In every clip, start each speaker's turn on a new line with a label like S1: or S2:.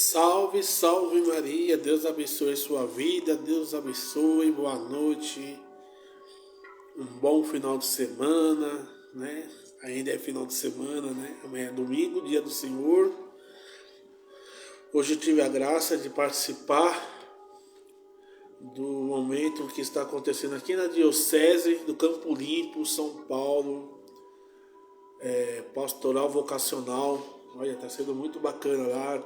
S1: Salve, salve Maria, Deus abençoe sua vida, Deus abençoe, boa noite, um bom final de semana, né? Ainda é final de semana, né? Amanhã é domingo, dia do Senhor. Hoje eu tive a graça de participar do momento que está acontecendo aqui na Diocese do Campo Limpo, São Paulo, pastoral vocacional. Olha, está sendo muito bacana lá,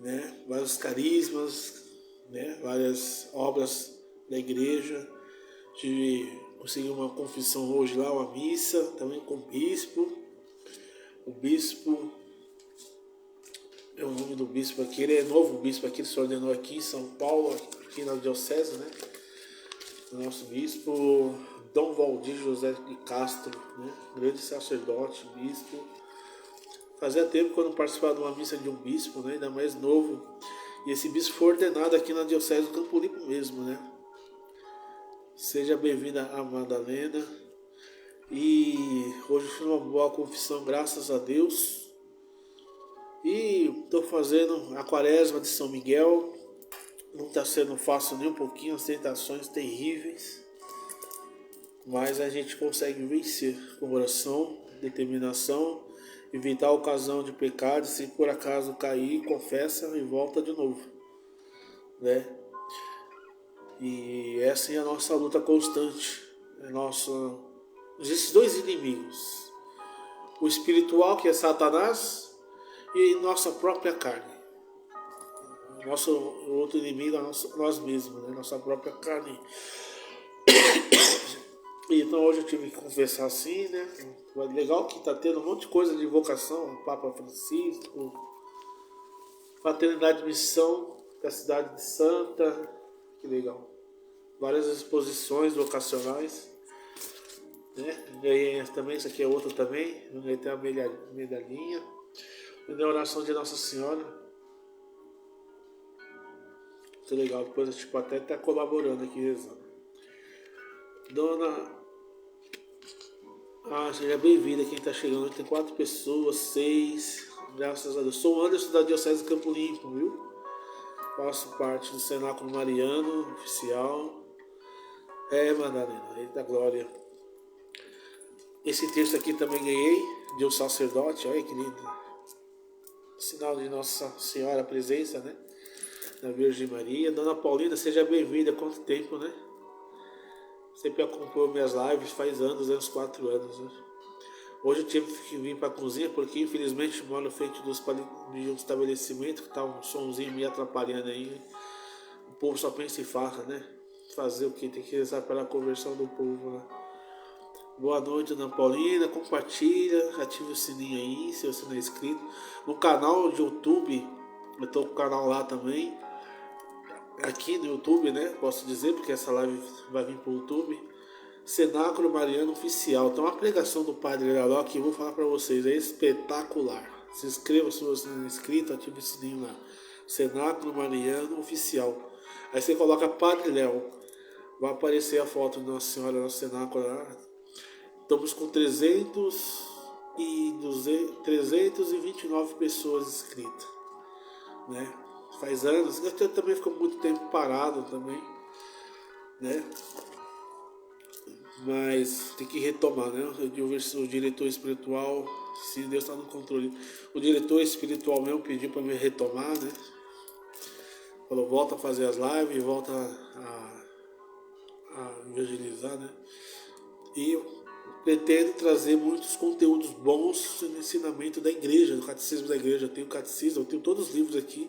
S1: né? Vários carismas, né? Várias obras da igreja. Consegui uma confissão hoje lá, uma missa, também com o bispo. O bispo, é o nome do bispo aqui, ele é novo bispo aqui, ele se ordenou aqui em São Paulo, aqui na Diocese, né? O nosso bispo, Dom Valdir José de Castro, né? Grande sacerdote, bispo. Fazia tempo que eu não participava de uma missa de um bispo, né? Ainda mais novo. E esse bispo foi ordenado aqui na Diocese do Campo Limpo mesmo, né? Seja bem-vinda a Madalena. E hoje fiz uma boa confissão, graças a Deus. E estou fazendo a quaresma de São Miguel. Não está sendo fácil nem um pouquinho, as tentações terríveis. Mas a gente consegue vencer com oração, determinação, evitar a ocasião de pecado. Se por acaso cair, confessa e volta de novo, né? E essa é a nossa luta constante. Existem dois inimigos: o espiritual, que é Satanás, e nossa própria carne. Nosso outro inimigo é nós mesmos, né? Nossa própria carne. Então hoje eu tive que confessar assim, né? Legal que tá tendo um monte de coisa de vocação, o Papa Francisco, Fraternidade de Missão da cidade de Santa, que legal. Várias exposições vocacionais, né? Ganhei também, isso aqui é outra também, ganhei até a medalhinha. Ganhei a oração de Nossa Senhora. Muito legal, depois a gente até tá colaborando aqui rezando. Dona... seja bem-vinda quem está chegando. Tem 4 pessoas, 6. Graças a Deus. Sou o Anderson da Diocese do Campo Limpo, viu? Faço parte do Cenáculo Mariano Oficial. Madalena, eita glória. Esse texto aqui também ganhei de um sacerdote, olha que lindo. Sinal de Nossa Senhora a presença, né? Da Virgem Maria. Dona Paulina, seja bem-vinda. Quanto tempo, né? Sempre acompanhou minhas lives, faz anos, uns 4 anos, né? Hoje eu tive que vir para a cozinha porque infelizmente moro frente de um estabelecimento que tá um somzinho me atrapalhando aí. O povo só pensa em farra, né? Fazer o que? Tem que rezar pela conversão do povo, né? Boa noite, Ana Paulina. Compartilha, ative o sininho aí se você não é inscrito. No canal de YouTube, eu tô com o canal lá também. Aqui no YouTube, né? Posso dizer, porque essa live vai vir pro YouTube. Cenáculo Mariano Oficial. Então a pregação do Padre Laló que eu vou falar para vocês é espetacular. Se inscreva se você não é inscrito, ative o sininho lá. Cenáculo Mariano Oficial. Aí você coloca Padre Léo. Vai aparecer a foto de Nossa Senhora no cenáculo lá. Estamos com 329 pessoas inscritas, né? Faz anos. Eu também fico muito tempo parado também, né? Mas tem que retomar, né? O diretor espiritual, se Deus está no controle, o diretor espiritual mesmo pediu para me retomar, né? Falou, volta a fazer as lives, volta a evangelizar, né? E eu pretendo trazer muitos conteúdos bons no ensinamento da igreja, do catecismo da igreja. Eu tenho catecismo, eu tenho todos os livros aqui.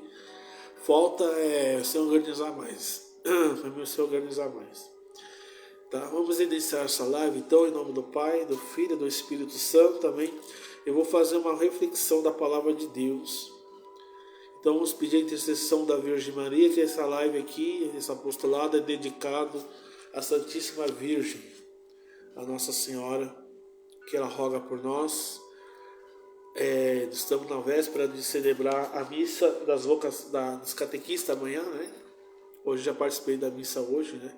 S1: Falta se organizar mais. Para se organizar mais. Tá? Vamos iniciar essa live então, em nome do Pai, do Filho e do Espírito Santo também. Eu vou fazer uma reflexão da palavra de Deus. Então vamos pedir a intercessão da Virgem Maria, que essa live aqui, esse apostolado é dedicado à Santíssima Virgem, a Nossa Senhora, que ela roga por nós. Estamos na véspera de celebrar a missa dos catequistas amanhã, né? Hoje já participei da missa hoje, né?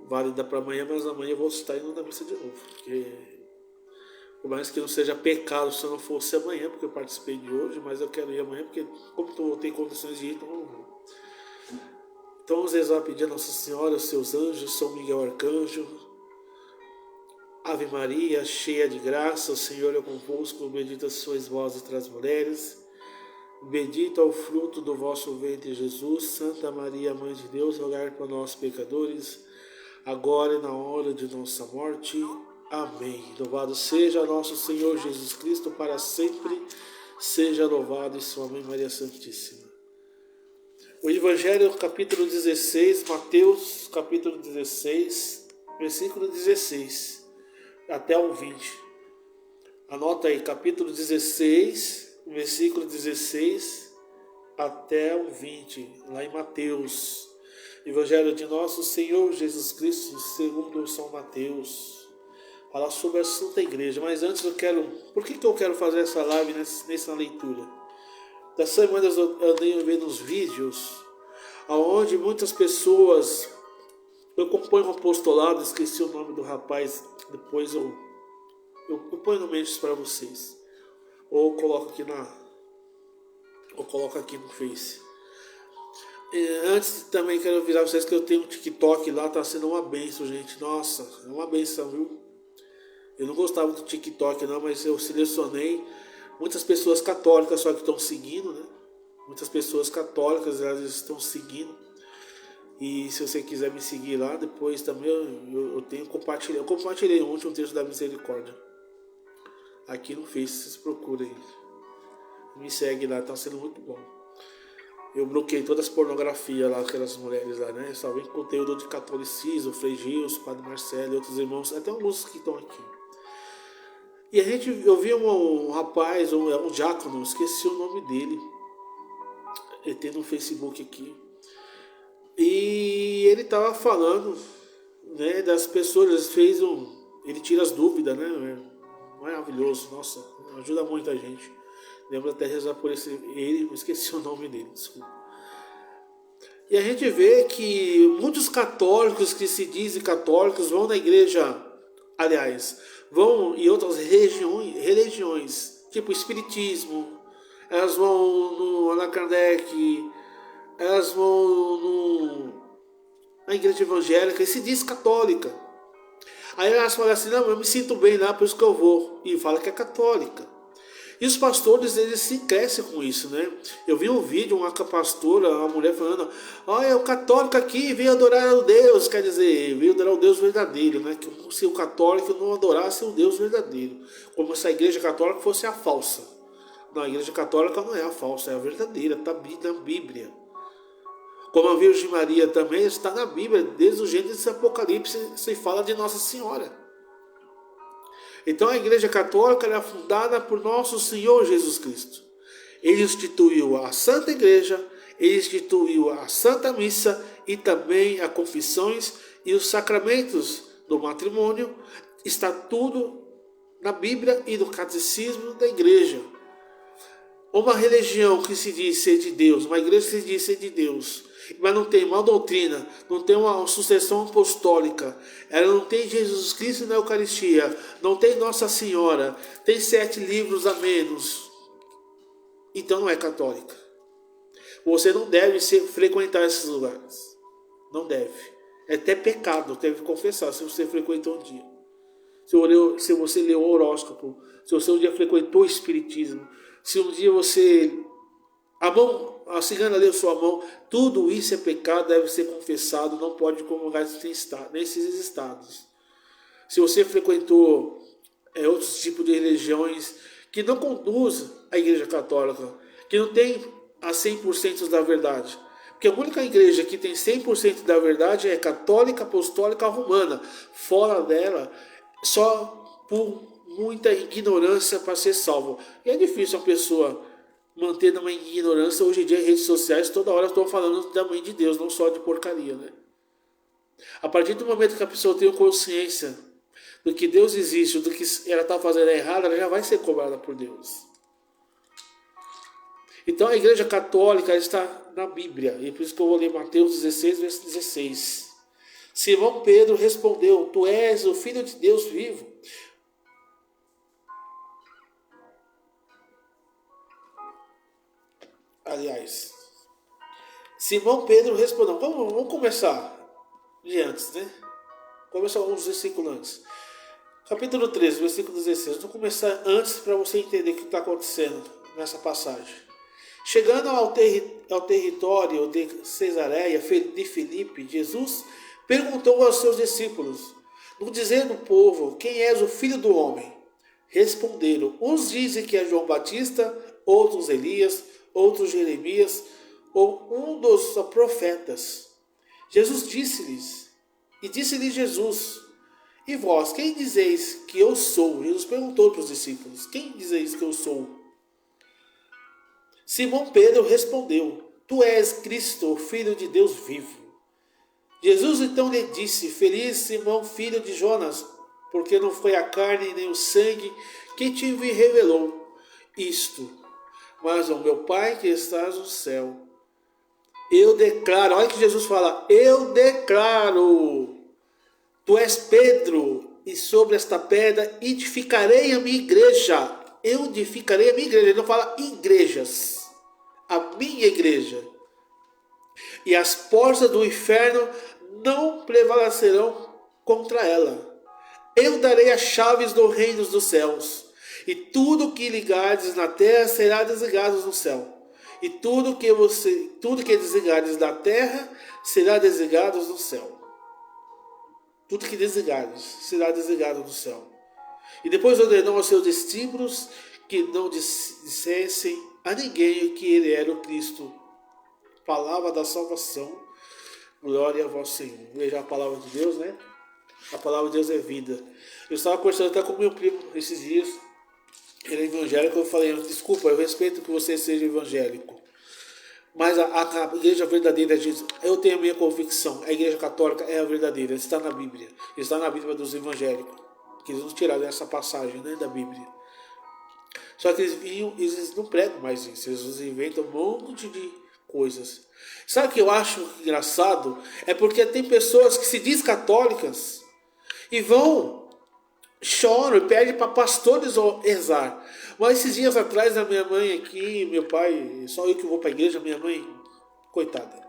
S1: Válida para amanhã, mas amanhã eu vou estar indo na missa de novo, porque Por mais que não seja pecado se eu não fosse amanhã, porque eu participei de hoje, mas eu quero ir amanhã, porque como eu tenho condições de ir, então eu não vou. Então vamos rezar, pedir a Nossa Senhora, os seus anjos, São Miguel Arcanjo. Ave Maria, cheia de graça, o Senhor é convosco, bendita sois vós entre as mulheres. Bendito é o fruto do vosso ventre, Jesus. Santa Maria, Mãe de Deus, rogai por nós, pecadores, agora e na hora de nossa morte. Amém. Louvado seja nosso Senhor Jesus Cristo, para sempre seja louvado, e sua Mãe Maria Santíssima. O Evangelho, capítulo 16, Mateus, capítulo 16, versículo 16, até o 20. Anota aí, capítulo 16, versículo 16 até o 20, lá em Mateus. Evangelho de nosso Senhor Jesus Cristo, segundo São Mateus. Fala sobre a Santa Igreja. Mas antes eu quero... Por que eu quero fazer essa live nessa leitura? Das semanas eu andei vendo uns vídeos onde muitas pessoas... Eu acompanho um apostolado, esqueci o nome do rapaz, depois eu ponho no meio para vocês. Ou coloco aqui no Face. Antes também quero avisar vocês que eu tenho um TikTok lá, tá sendo uma benção, gente. Nossa, é uma benção, viu? Eu não gostava do TikTok não, mas eu selecionei muitas pessoas católicas só que estão seguindo, né? Muitas pessoas católicas, elas estão seguindo. E se você quiser me seguir lá, depois também eu tenho compartilhado. Eu compartilhei ontem um texto da misericórdia. Aqui no Face, vocês procurem. Me segue lá, tá sendo muito bom. Eu bloqueei todas as pornografias lá, aquelas mulheres lá, né? Só vem conteúdo de catolicismo, Frei Gilson, Padre Marcelo e outros irmãos, até alguns que estão aqui. E eu vi um rapaz, um diácono, esqueci o nome dele. Ele tem no Facebook aqui. E ele estava falando, né, das pessoas, ele tira as dúvidas, né? Maravilhoso, nossa, ajuda muita gente. Lembro até rezar por ele, esqueci o nome dele, desculpa. E a gente vê que muitos católicos que se dizem católicos vão na igreja, aliás, vão em outras religiões, tipo espiritismo, elas vão no Allan Kardec, elas vão na igreja evangélica e se diz católica. Aí elas falam assim, não, eu me sinto bem lá, por isso que eu vou. E fala que é católica. E os pastores, eles se crescem com isso, né? Eu vi um vídeo, uma pastora, uma mulher falando, olha, o católico aqui veio adorar o Deus, quer dizer, veio adorar o Deus verdadeiro, né? Que se o católico não adorasse o Deus verdadeiro, como se a igreja católica fosse a falsa. Não, a igreja católica não é a falsa, é a verdadeira, está na Bíblia. Como a Virgem Maria também está na Bíblia, desde o Gênesis e Apocalipse se fala de Nossa Senhora. Então a Igreja Católica é fundada por nosso Senhor Jesus Cristo. Ele instituiu a Santa Igreja, ele instituiu a Santa Missa e também as confissões e os sacramentos do matrimônio. Está tudo na Bíblia e no catecismo da Igreja. Uma religião que se diz ser de Deus, uma igreja que se diz ser de Deus, mas não tem uma doutrina, não tem uma sucessão apostólica, ela não tem Jesus Cristo na Eucaristia, não tem Nossa Senhora, tem 7 livros a menos, então não é católica. Você não deve frequentar esses lugares, não deve. É até pecado, deve confessar se você frequentou um dia. Se você leu o horóscopo, se você um dia frequentou o espiritismo, se um dia a cigana leu sua mão, tudo isso é pecado, deve ser confessado, não pode comungar nesses estados. Se você frequentou outros tipos de religiões que não conduzem a Igreja Católica, que não tem a 100% da verdade, porque a única igreja que tem 100% da verdade é católica, apostólica, romana. Fora dela, só por muita ignorância para ser salvo. E é difícil a pessoa manter uma ignorância. Hoje em dia, em redes sociais, toda hora estão falando da mãe de Deus, não só de porcaria, né? A partir do momento que a pessoa tem consciência do que Deus existe, do que ela está fazendo errado, ela já vai ser cobrada por Deus. Então a Igreja Católica está na Bíblia, e por isso que eu vou ler Mateus 16, verso 16. Simão Pedro respondeu, tu és o Filho de Deus vivo. aliás. Simão Pedro respondeu. Vamos começar de antes, né? Começar uns versículos antes. Capítulo 13, versículo 16. Vou começar antes para você entender o que está acontecendo nessa passagem. Chegando ao território de Cesareia de Filipe, Jesus perguntou aos seus discípulos, no dizer do povo, quem és o Filho do Homem? Responderam, uns dizem que é João Batista, outros Elias, outros Jeremias, ou um dos profetas. Jesus disse-lhes, Jesus, e vós, quem dizeis que eu sou? Jesus perguntou para os discípulos, quem dizeis que eu sou? Simão Pedro respondeu, tu és Cristo, Filho de Deus vivo. Jesus então lhe disse, feliz Simão, filho de Jonas, porque não foi a carne nem o sangue que te revelou isto, mas o meu Pai que estás no céu. Eu declaro, olha que Jesus fala, eu declaro, tu és Pedro, e sobre esta pedra edificarei a minha igreja. Eu edificarei a minha igreja. Ele não fala igrejas. A minha igreja. E as portas do inferno não prevalecerão contra ela. Eu darei as chaves do reino dos céus. E tudo que ligardes na terra será desligado no céu. E tudo que desligardes da terra será desligado no céu. Tudo que desligardes será desligado no céu. E depois ordenou aos seus discípulos que não dissessem a ninguém que ele era o Cristo. Palavra da salvação. Glória a vós, Senhor. Veja a palavra de Deus, né? A palavra de Deus é vida. Eu estava conversando até com meu primo esses dias. Ele é evangélico. Eu falei, desculpa, eu respeito que você seja evangélico. Mas a igreja verdadeira diz, eu tenho a minha convicção, a igreja católica é a verdadeira, está na Bíblia. Está na Bíblia dos evangélicos. Que eles não tiraram essa passagem, né, da Bíblia. Só que eles não pregam mais isso. Eles inventam um monte de coisas. Sabe o que eu acho engraçado? É porque tem pessoas que se dizem católicas e vão, choram e pedem para pastores rezar. Mas esses dias atrás a minha mãe aqui, meu pai, só eu que vou para a igreja, minha mãe, coitada,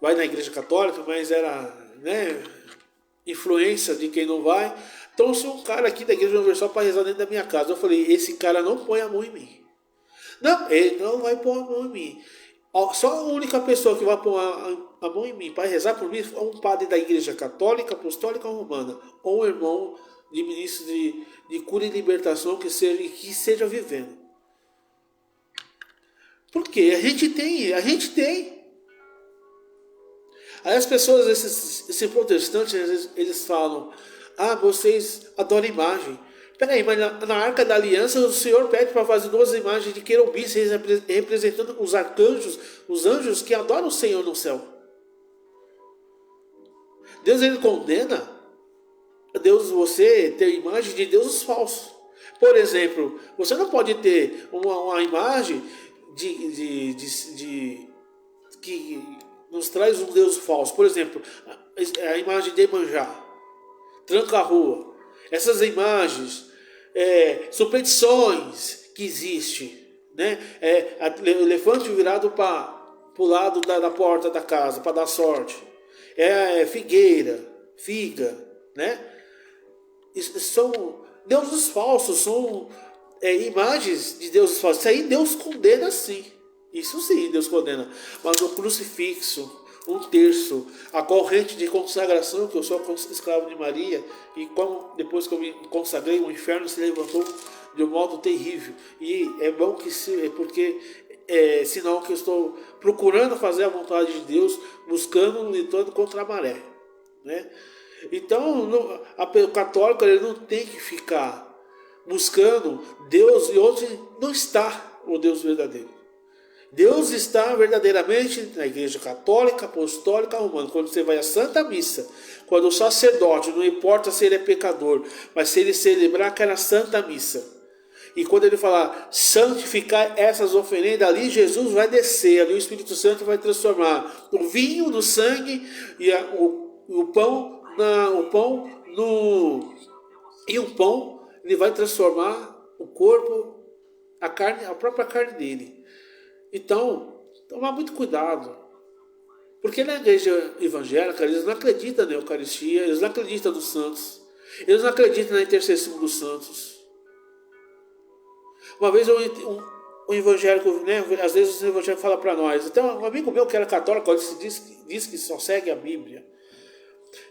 S1: vai na igreja católica, mas era, né, influência de quem não vai. Então se um cara aqui da igreja universal para rezar dentro da minha casa, eu falei, esse cara não põe a mão em mim. Não, ele não vai pôr a mão em mim. Só a única pessoa que vai pôr a mão em mim para rezar por mim é um padre da igreja católica, apostólica romana, ou um irmão de ministro de cura e libertação que seja vivendo. Porque a gente tem. Aí as pessoas, esses protestantes, eles falam, vocês adoram imagem. Peraí, mas na Arca da Aliança o Senhor pede para fazer 2 imagens de querubins representando os arcanjos, os anjos que adoram o Senhor no céu. Deus, ele condena você ter imagem de deuses falsos. Por exemplo, você não pode ter uma imagem que nos traz um deus falso. Por exemplo, a imagem de Iemanjá, Tranca-Rua. Essas imagens, superstições que existem, né? Elefante virado para o lado da porta da casa para dar sorte. Figueira, figa, né? São deuses falsos, são imagens de deuses falsos. Isso aí Deus condena sim. Isso sim, Deus condena. Mas o crucifixo, um terço, a corrente de consagração, que eu sou escravo de Maria, e depois que eu me consagrei, o inferno se levantou de um modo terrível. E é bom que porque é sinal que eu estou procurando fazer a vontade de Deus, buscando, lutando contra a maré, né? Então, o católico, ele não tem que ficar buscando Deus e onde não está o Deus verdadeiro. Deus está verdadeiramente na igreja católica, apostólica, romana. Quando você vai à Santa Missa, quando o sacerdote, não importa se ele é pecador, mas se ele celebrar aquela Santa Missa, e quando ele falar santificar essas oferendas, ali Jesus vai descer, ali o Espírito Santo vai transformar o vinho no sangue e o pão ele vai transformar o corpo, a carne, a própria carne dele. Então, tomar muito cuidado. Porque na igreja evangélica eles não acreditam na Eucaristia, eles não acreditam nos santos, eles não acreditam na intercessão dos santos. Uma vez um evangélico, né, às vezes o evangélico fala para nós, então um amigo meu que era católico, ele diz que só segue a Bíblia.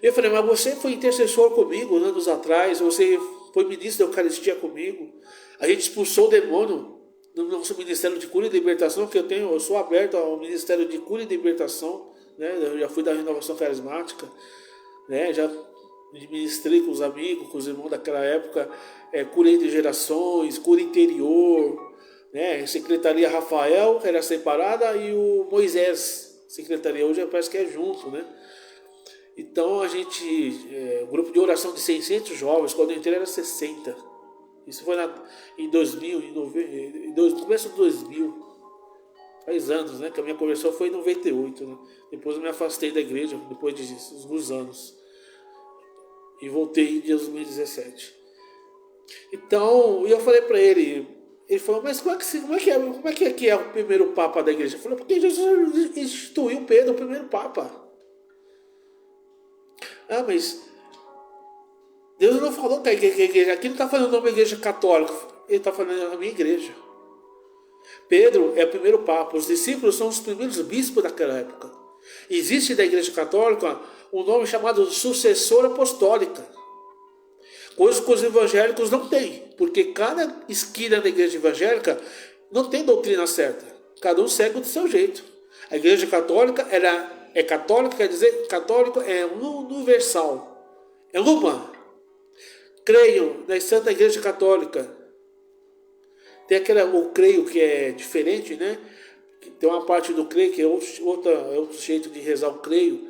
S1: Eu falei, mas você foi intercessor comigo anos atrás, você foi ministro da Eucaristia comigo, a gente expulsou o demônio no nosso Ministério de Cura e Libertação, que eu sou aberto ao Ministério de Cura e Libertação, né? Eu já fui da Renovação Carismática, né? Já ministrei com os amigos, com os irmãos daquela época, cura entre gerações, cura interior, né? Secretaria Rafael, que era separada, e o Moisés, secretaria, hoje parece que é junto, né? Então a gente, um grupo de oração de 600 jovens, quando eu entrei era 60. Isso foi em 2000, no começo de 2000. Faz anos, né? Que a minha conversão foi em 98, né? Depois eu me afastei da igreja, depois de alguns anos. E voltei em 2017. Então, eu falei para ele falou, mas como é que é o primeiro Papa da igreja? Eu falei, porque Jesus instituiu Pedro, o primeiro Papa. Ah, mas Deus não falou que a igreja, aqui não está falando o nome da igreja católica, ele está falando da minha igreja. Pedro é o primeiro Papa, os discípulos são os primeiros bispos daquela época. Existe da igreja católica um nome chamado sucessora apostólica, coisa que os evangélicos não têm, porque cada esquina da igreja evangélica não tem doutrina certa, cada um segue do seu jeito. A igreja católica é católica, quer dizer, católico é universal, é uma. Creio na Santa Igreja Católica. Tem o creio que é diferente, né? Tem uma parte do creio que é outro jeito de rezar o creio.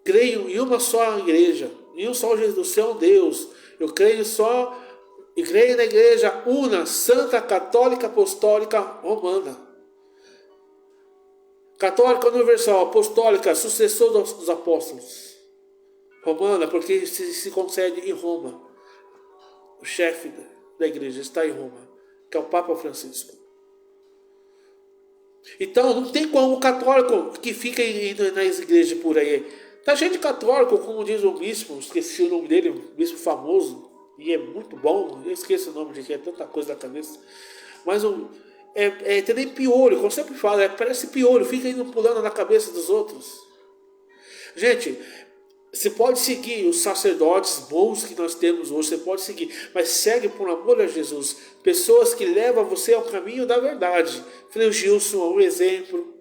S1: Creio em uma só igreja, em um só Jesus, é um Deus. Eu creio na igreja una, Santa Católica Apostólica Romana. Católica Universal, Apostólica, sucessor dos apóstolos. Romana, porque se concede em Roma. O chefe da igreja está em Roma, que é o Papa Francisco. Então, não tem como o católico que fica indo nas igrejas por aí. Tá cheio de católico, como diz o bispo, esqueci o nome dele, um bispo famoso, e é muito bom, eu esqueço o nome de que é tanta coisa na cabeça. Mas tem nem piolho, como eu sempre falo, parece piolho, fica indo pulando na cabeça dos outros. Gente, você pode seguir os sacerdotes bons que nós temos hoje, você pode seguir, mas segue por amor a Jesus, pessoas que levam você ao caminho da verdade. Frei Gilson é um exemplo,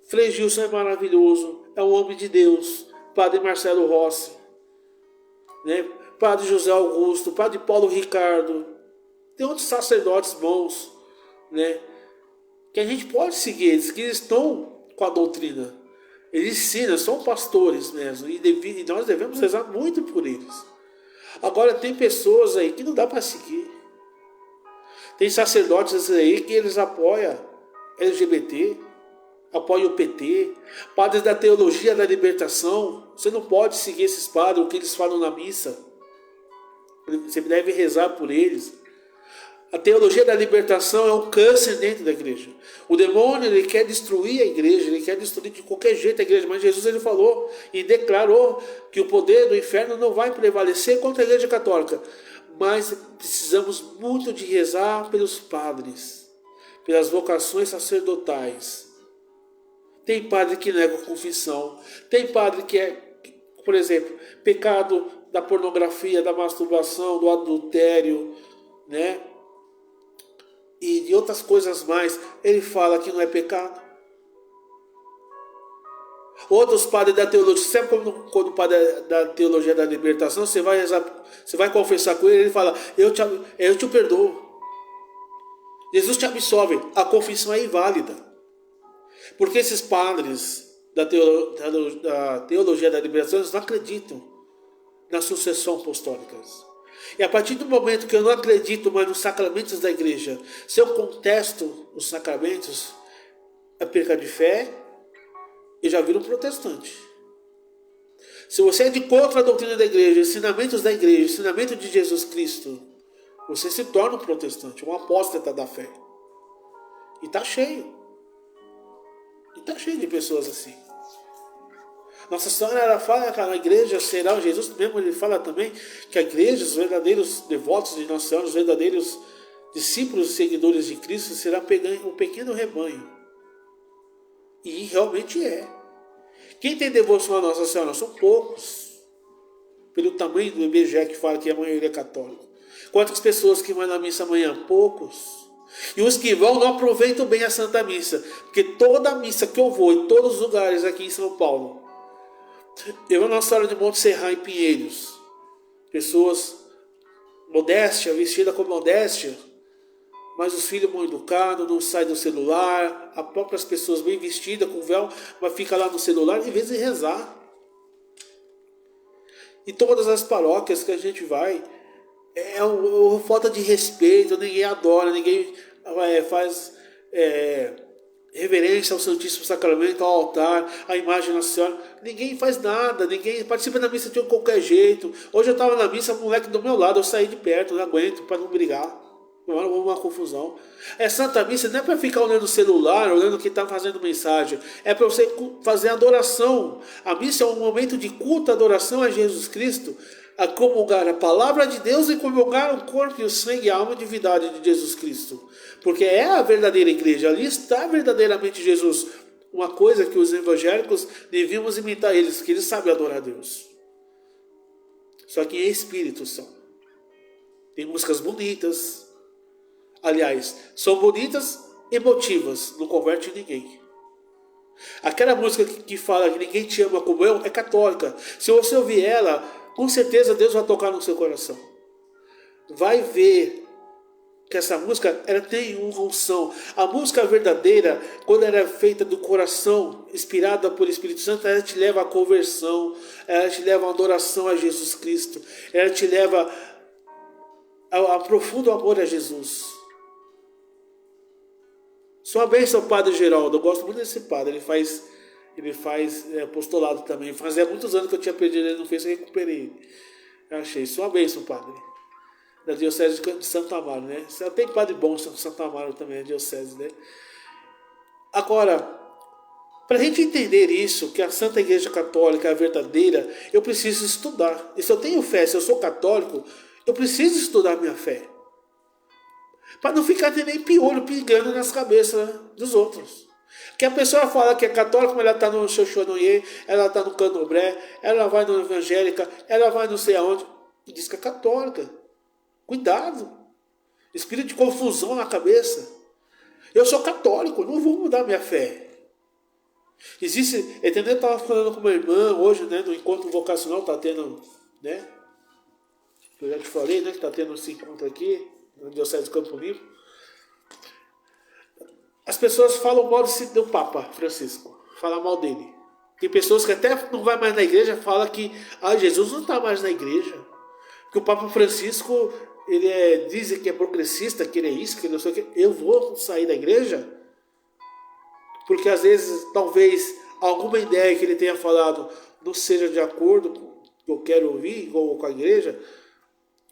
S1: Frei Gilson é maravilhoso, é um homem de Deus. Padre Marcelo Rossi, né? Padre José Augusto, Padre Paulo Ricardo, tem outros sacerdotes bons, né? Que a gente pode seguir eles, que eles estão com a doutrina. Eles ensinam, são pastores mesmo, e nós devemos rezar muito por eles. Agora tem pessoas aí que não dá para seguir. Tem sacerdotes aí que eles apoiam LGBT, apoiam o PT, padres da teologia da libertação. Você não pode seguir esses padres, o que eles falam na missa. Você deve rezar por eles. A teologia da libertação é um câncer dentro da igreja. O demônio, ele quer destruir a igreja, ele quer destruir de qualquer jeito a igreja, mas Jesus, ele falou e declarou que o poder do inferno não vai prevalecer contra a igreja católica. Mas precisamos muito de rezar pelos padres, pelas vocações sacerdotais. Tem padre que nega a confissão, tem padre que por exemplo, pecado da pornografia, da masturbação, do adultério, né? E de outras coisas mais, ele fala que não é pecado. Outros padres da teologia, sabe quando o padre da teologia da libertação, você vai rezar, você vai confessar com ele, ele fala, eu te perdoo. Jesus te absolve, a confissão é inválida. Porque esses padres da teologia da libertação, eles não acreditam na sucessão apostólica. E a partir do momento que eu não acredito mais nos sacramentos da igreja, se eu contesto os sacramentos, é perca de fé, eu já viro um protestante. Se você é de contra a doutrina da igreja, ensinamentos da igreja, ensinamento de Jesus Cristo, você se torna um protestante, um apóstata da fé. E está cheio. Está cheio de pessoas assim. Nossa Senhora, ela fala que a igreja será, Jesus mesmo ele fala também que a igreja, os verdadeiros devotos de Nossa Senhora, os verdadeiros discípulos e seguidores de Cristo, será um pequeno rebanho. E realmente é. Quem tem devoção a Nossa Senhora são poucos. Pelo tamanho do IBGE que fala que a maioria é católica. Quantas pessoas que vão na missa amanhã? Poucos. E os que vão não aproveitam bem a Santa Missa. Porque toda missa que eu vou, em todos os lugares aqui em São Paulo, eu vou na Nossa Senhora de Monte Serra, em Pinheiros, pessoas modéstia, vestida com modéstia, mas os filhos bem educados, não saem do celular, as próprias pessoas bem vestidas, com véu, mas fica lá no celular em vez de rezar. E todas as paróquias que a gente vai, é uma falta de respeito, ninguém adora, ninguém faz reverência ao Santíssimo Sacramento, ao altar, à imagem da Senhora. Ninguém faz nada, ninguém participa da missa de qualquer jeito. Hoje eu estava na missa, o moleque do meu lado, eu saí de perto, não aguento, para não brigar. Uma confusão. Santa Missa não é para ficar olhando o celular, olhando quem está fazendo mensagem. É para você fazer adoração. A missa é um momento de culto, adoração a Jesus Cristo, a comungar a palavra de Deus e comungar o corpo e o sangue e a alma e a divindade de Jesus Cristo. Porque é a verdadeira igreja, ali está verdadeiramente Jesus. Uma coisa que os evangélicos devíamos imitar eles, que eles sabem adorar a Deus. Só que em espírito são. Tem músicas bonitas. Aliás, são bonitas, emotivas, não converte ninguém. Aquela música que fala que ninguém te ama como eu, é católica. Se você ouvir ela, com certeza Deus vai tocar no seu coração. Vai ver que essa música ela tem uma unção. A música verdadeira, quando ela é feita do coração, inspirada por Espírito Santo, ela te leva à conversão, ela te leva à adoração a Jesus Cristo, ela te leva ao profundo amor a Jesus. Sua bênção, Padre Geraldo. Eu gosto muito desse padre. Ele faz apostolado também. Fazia muitos anos que eu tinha perdido ele no Face e recuperei ele. Eu achei. Sua bênção, Padre. Da Diocese de Santo Amaro, né? Tem padre bom em Santo Amaro também, a Diocese, né? Agora, para a gente entender isso, que a Santa Igreja Católica é a verdadeira, eu preciso estudar. E se eu tenho fé, se eu sou católico, eu preciso estudar minha fé. Para não ficar nem piolho pingando nas cabeças dos outros. Que a pessoa fala que é católica, mas ela está no Xoxonhoê, ela está no Candomblé, ela vai no Evangélica, ela vai não sei aonde, e diz que é católica. Cuidado. Espírito de confusão na cabeça. Eu sou católico, não vou mudar minha fé. Existe, entendeu? Eu estava falando com uma irmã hoje, né, no encontro vocacional, está tendo, né? Eu já te falei, né, que está tendo esse encontro aqui, no Diocese de Campo Limpo. As pessoas falam mal do Papa Francisco, falam mal dele. Tem pessoas que até não vai mais na igreja, falam que Jesus não está mais na igreja. Porque o Papa Francisco, dizem que é progressista, que ele é isso, que ele não sei o que. Eu vou sair da igreja? Porque às vezes, talvez, alguma ideia que ele tenha falado não seja de acordo com o que eu quero ouvir, ou com a igreja.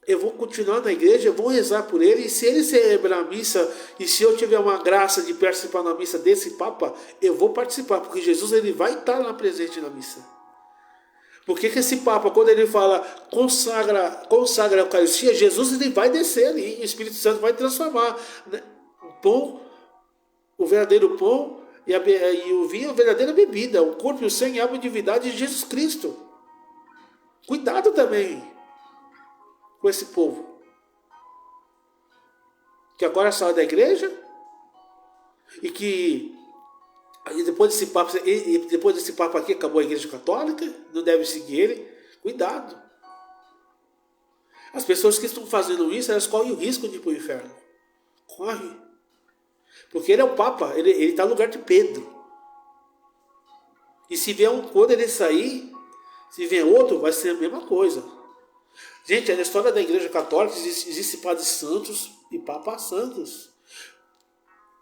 S1: Eu vou continuar na igreja, eu vou rezar por ele, e se ele celebrar a missa, e se eu tiver uma graça de participar na missa desse Papa, eu vou participar, porque Jesus ele vai estar lá presente na missa. Porque que esse Papa, quando ele fala consagra a Eucaristia, Jesus ele vai descer ali, o Espírito Santo vai transformar, né, o pão, o verdadeiro pão, e o vinho, a verdadeira bebida, o corpo e o sangue, a alma e a divindade de Jesus Cristo. Cuidado também com esse povo que agora saiu da igreja e que depois desse papo aqui acabou a igreja católica, não deve seguir ele. Cuidado. As pessoas que estão fazendo isso, elas correm o risco de ir para o inferno. Corre. Porque ele é o Papa, ele está no lugar de Pedro. E se vier quando ele sair, se vier outro, vai ser a mesma coisa. Gente, na história da Igreja Católica existe padres santos e papas santos.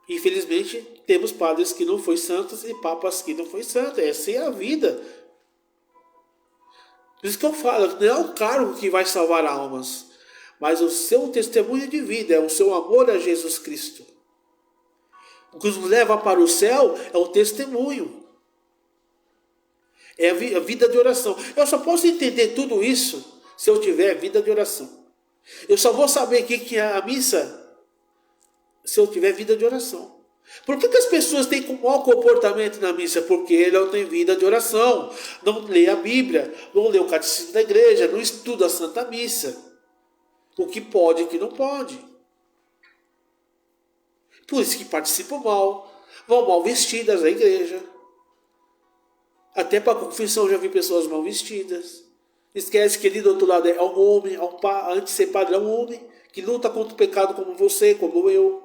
S1: Infelizmente, temos padres que não foram santos e papas que não foram santos. Essa é a vida. Por isso que eu falo, não é o cargo que vai salvar almas, mas o seu testemunho de vida, é o seu amor a Jesus Cristo. O que nos leva para o céu é o testemunho. É a vida de oração. Eu só posso entender tudo isso se eu tiver vida de oração. Eu só vou saber o que é a missa se eu tiver vida de oração. Por que as pessoas têm um mau comportamento na missa? Porque ele não tem vida de oração, não lê a Bíblia, não lê o catecismo da igreja, não estuda a Santa Missa. O que pode e o que não pode. Por isso que participam mal, vão mal vestidas à igreja. Até para a confissão já vi pessoas mal vestidas. Esquece que ali do outro lado é um homem, antes de ser padre é um homem, que luta contra o pecado como você, como eu.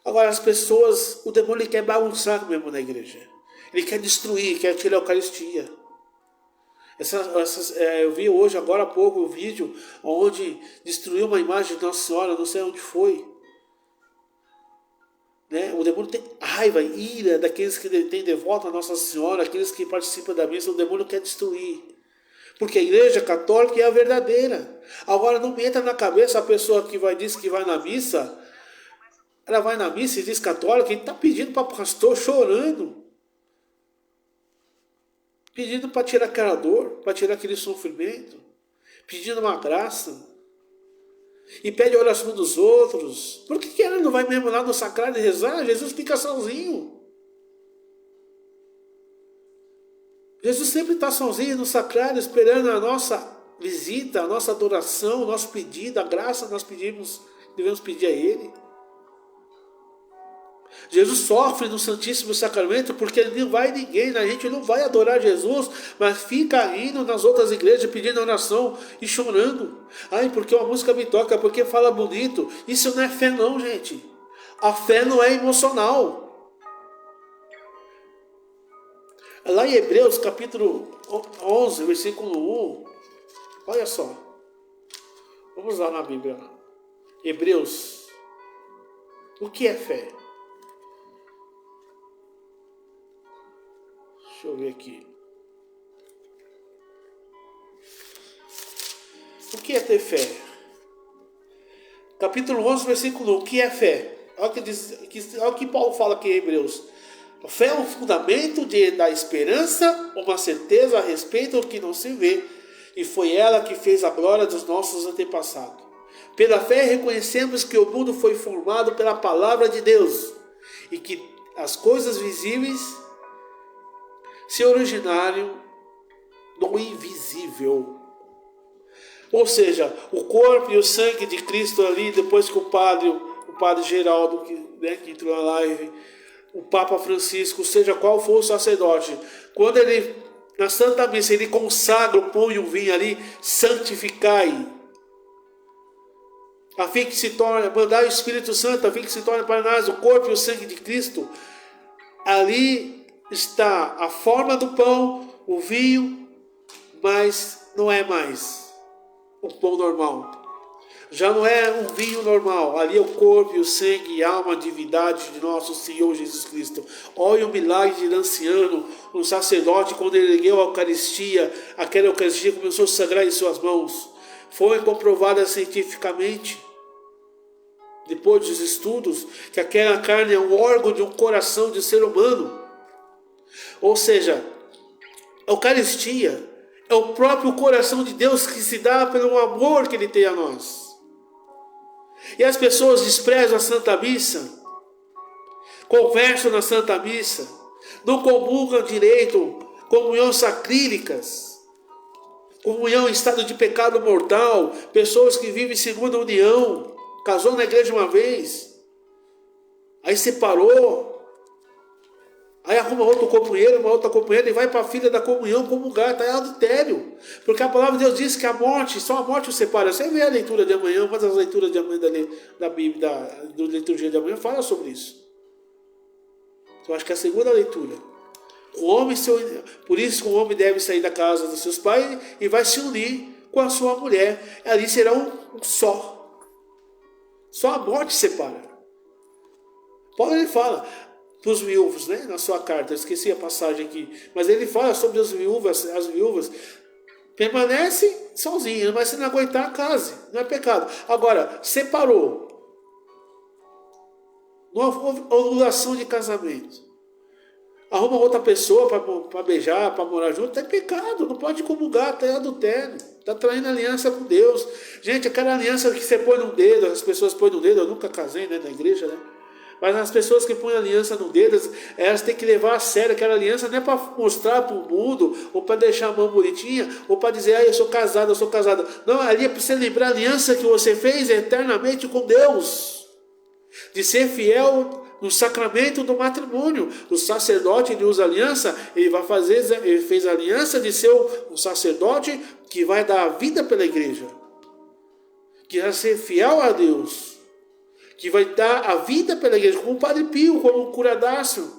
S1: Agora as pessoas, o demônio quer bagunçar mesmo na igreja. Ele quer destruir, quer tirar a Eucaristia. Eu vi hoje, agora há pouco, um vídeo onde destruiu uma imagem de Nossa Senhora, não sei onde foi. Né? O demônio tem raiva, ira daqueles que têm devoto a Nossa Senhora, aqueles que participam da missa, o demônio quer destruir. Porque a igreja católica é a verdadeira. Agora não me entra na cabeça a pessoa que diz que vai na missa. Ela vai na missa e diz católica e está pedindo para o pastor, chorando. Pedindo para tirar aquela dor, para tirar aquele sofrimento. Pedindo uma graça. E pede a oração dos outros. Por que ela não vai mesmo lá no sacrário rezar? Jesus fica sozinho. Jesus sempre está sozinho no sacrário, esperando a nossa visita, a nossa adoração, o nosso pedido, a graça que nós devemos pedir a Ele. Jesus sofre no Santíssimo Sacramento porque ele não vai ninguém, a gente não vai adorar Jesus, mas fica indo nas outras igrejas pedindo oração e chorando. Ai, porque uma música me toca, porque fala bonito. Isso não é fé não, gente. A fé não é emocional. Lá em Hebreus capítulo 11, versículo 1, olha só. Vamos lá na Bíblia. Hebreus. O que é fé? Deixa eu ver aqui. O que é ter fé? Capítulo 11, versículo 1. O que é fé? Olha o que Paulo fala aqui em Hebreus. A fé é um fundamento da esperança, uma certeza a respeito do que não se vê. E foi ela que fez a glória dos nossos antepassados. Pela fé reconhecemos que o mundo foi formado pela palavra de Deus. E que as coisas visíveis se originaram do invisível. Ou seja, o corpo e o sangue de Cristo ali, depois que o padre Geraldo, que entrou na live, o Papa Francisco, seja qual for o sacerdote, quando ele, na Santa Missa, ele consagra o pão e o vinho ali, santificai, a fim que se torne, mandar o Espírito Santo, a fim que se torne para nós o corpo e o sangue de Cristo. Ali está a forma do pão, o vinho, mas não é mais o pão normal. Já não é um vinho normal. Ali é o corpo, o sangue e a alma, a divindade de nosso Senhor Jesus Cristo. Olha o milagre de Lanciano, um sacerdote, quando ele ergueu a Eucaristia, aquela Eucaristia começou a sagrar em suas mãos. Foi comprovada cientificamente, depois dos estudos, que aquela carne é um órgão de um coração de ser humano. Ou seja, a Eucaristia é o próprio coração de Deus que se dá pelo amor que Ele tem a nós. E as pessoas desprezam a Santa Missa, conversam na Santa Missa, não comungam direito, comunhão sacrílicas, comunhão em estado de pecado mortal, pessoas que vivem segunda união, casou na igreja uma vez, aí separou, aí arruma outro companheiro, uma outra companheira e vai para a filha da comunhão comungar, está em adultério. Porque a palavra de Deus diz que a morte, só a morte o separa. Você vê a leitura de amanhã, uma das leituras de amanhã da Bíblia, da liturgia de amanhã, fala sobre isso. Eu acho que é a segunda leitura. Por isso que o homem deve sair da casa dos seus pais e vai se unir com a sua mulher. Ali será um só. Só a morte separa. Paulo ele fala para os viúvos, né? Na sua carta, eu esqueci a passagem aqui, mas ele fala sobre as viúvas permanecem sozinhas, mas se não aguentar, case, não é pecado. Agora, separou, Não houve anulação de casamento. Arruma outra pessoa para beijar, para morar junto, é pecado, não pode comungar, está em adultério, está traindo aliança com Deus. Gente, aquela aliança que você põe no dedo, as pessoas põem no dedo, eu nunca casei, né, na igreja, né? Mas as pessoas que põem aliança no dedo, elas têm que levar a sério aquela aliança, não é para mostrar para o mundo, ou para deixar a mão bonitinha, ou para dizer, eu sou casado, eu sou casada. Não, ali é para você lembrar a aliança que você fez eternamente com Deus, de ser fiel no sacramento do matrimônio. O sacerdote, ele usa aliança, ele fez aliança de ser um sacerdote que vai dar a vida pela igreja, que vai ser fiel a Deus, que vai dar a vida pela igreja, como o Padre Pio, como o Cura Dácio,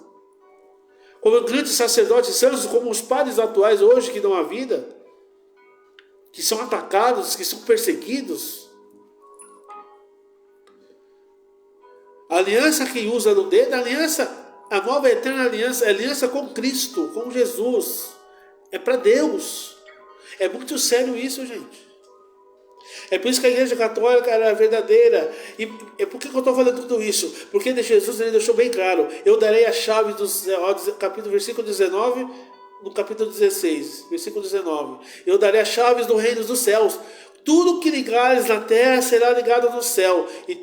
S1: como grandes sacerdotes santos, como os padres atuais hoje que dão a vida, que são atacados, que são perseguidos. A aliança que usa no dedo, a nova eterna aliança, é aliança com Cristo, com Jesus. É para Deus. É muito sério isso, gente. É por isso que a Igreja Católica era verdadeira. E por que eu estou falando tudo isso? Porque Jesus, ele deixou bem claro: eu darei a chave dos versículo 19, no capítulo 16, versículo 19. Eu darei as chaves do reino dos céus. Tudo que ligares na terra será ligado no céu, e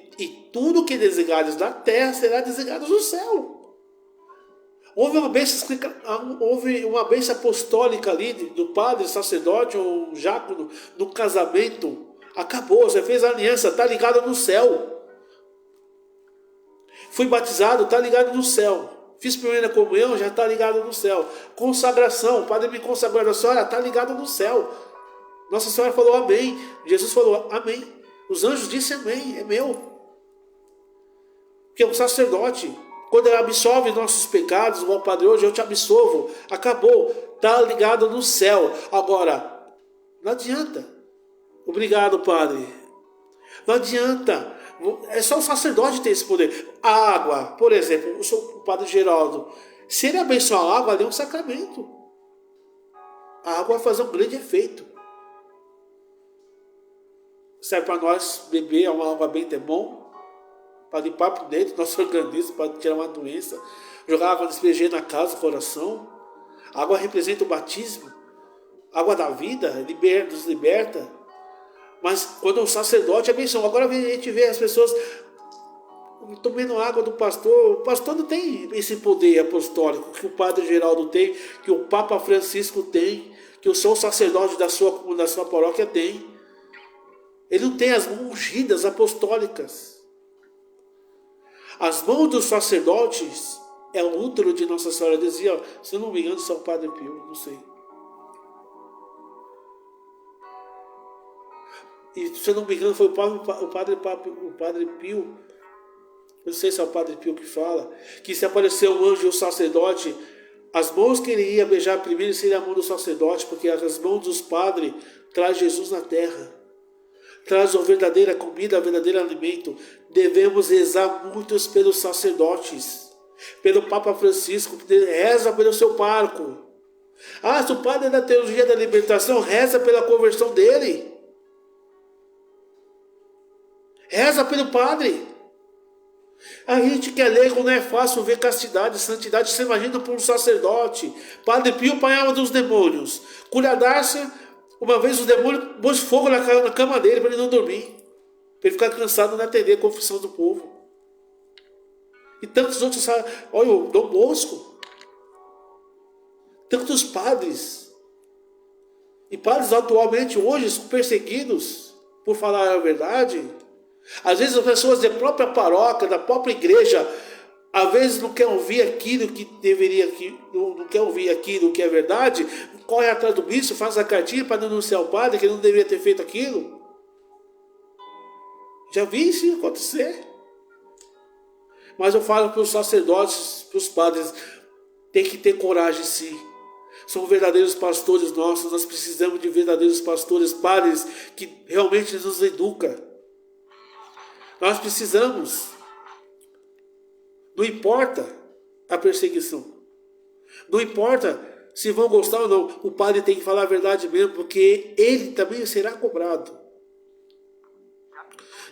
S1: tudo que desligares na terra será desligado no céu. Houve uma bênção apostólica ali do padre, sacerdote ou diácono no casamento. Acabou, você fez a aliança, está ligado no céu. Fui batizado, está ligado no céu. Fiz primeira comunhão, já está ligado no céu. Consagração, o padre me consagrou a senhora, está ligado no céu. Nossa Senhora falou amém. Jesus falou amém. Os anjos disseram amém, é meu. Porque o sacerdote, quando ele absolve nossos pecados, igual o Padre hoje, eu te absolvo. Acabou, está ligado no céu. Agora, não adianta. Obrigado, Padre. Não adianta. É só o sacerdote ter esse poder. A água, por exemplo, eu sou o Padre Geraldo. Se ele abençoar a água, ali é um sacramento. A água vai fazer um grande efeito. Serve para nós beber, é uma água bem bom, para limpar por dentro nosso organismo, para tirar uma doença. Jogar água despejeira na casa, no coração. A água representa o batismo. A água da vida, nos liberta. Mas quando o sacerdote abençoa, agora a gente vê as pessoas tomando água do pastor. O pastor não tem esse poder apostólico que o Padre Geraldo tem, que o Papa Francisco tem, que o seu sacerdote da sua paróquia tem. Ele não tem as mãos ungidas apostólicas. As mãos dos sacerdotes é o útero de Nossa Senhora. Dizia, se eu não me engano, São Padre Pio, não sei. E se eu não me engano, foi o Padre Pio, não sei se é o Padre Pio que fala, que se apareceu um anjo e o sacerdote, as mãos que ele ia beijar primeiro seria a mão do sacerdote, porque as mãos dos padres traz Jesus na terra. Traz a verdadeira comida, o verdadeiro alimento. Devemos rezar muitos pelos sacerdotes, pelo Papa Francisco, reza pelo seu pároco. Se o padre é da teologia da libertação, reza pela conversão dele. Reza pelo padre. A gente que é leigo não é fácil ver castidade, santidade. Você imagina por um sacerdote. Padre Pio apanhava dos demônios. Cura Dácia, uma vez o demônio pôs fogo na cama dele para ele não dormir, para ele ficar cansado de atender a confissão do povo. E tantos outros, olha o Dom Bosco, tantos padres, e padres atualmente hoje são perseguidos por falar a verdade. Às vezes as pessoas da própria paróquia, da própria igreja, às vezes não quer ouvir aquilo que deveria, não quer ouvir aquilo que é verdade, corre atrás do bispo, faz a cartinha para denunciar o padre que ele não deveria ter feito aquilo. Já vi isso acontecer. Mas eu falo para os sacerdotes, para os padres, tem que ter coragem sim. São verdadeiros pastores nossos, nós precisamos de verdadeiros pastores, padres que realmente nos educam. Nós precisamos. Não importa a perseguição. Não importa se vão gostar ou não. O padre tem que falar a verdade mesmo, porque ele também será cobrado.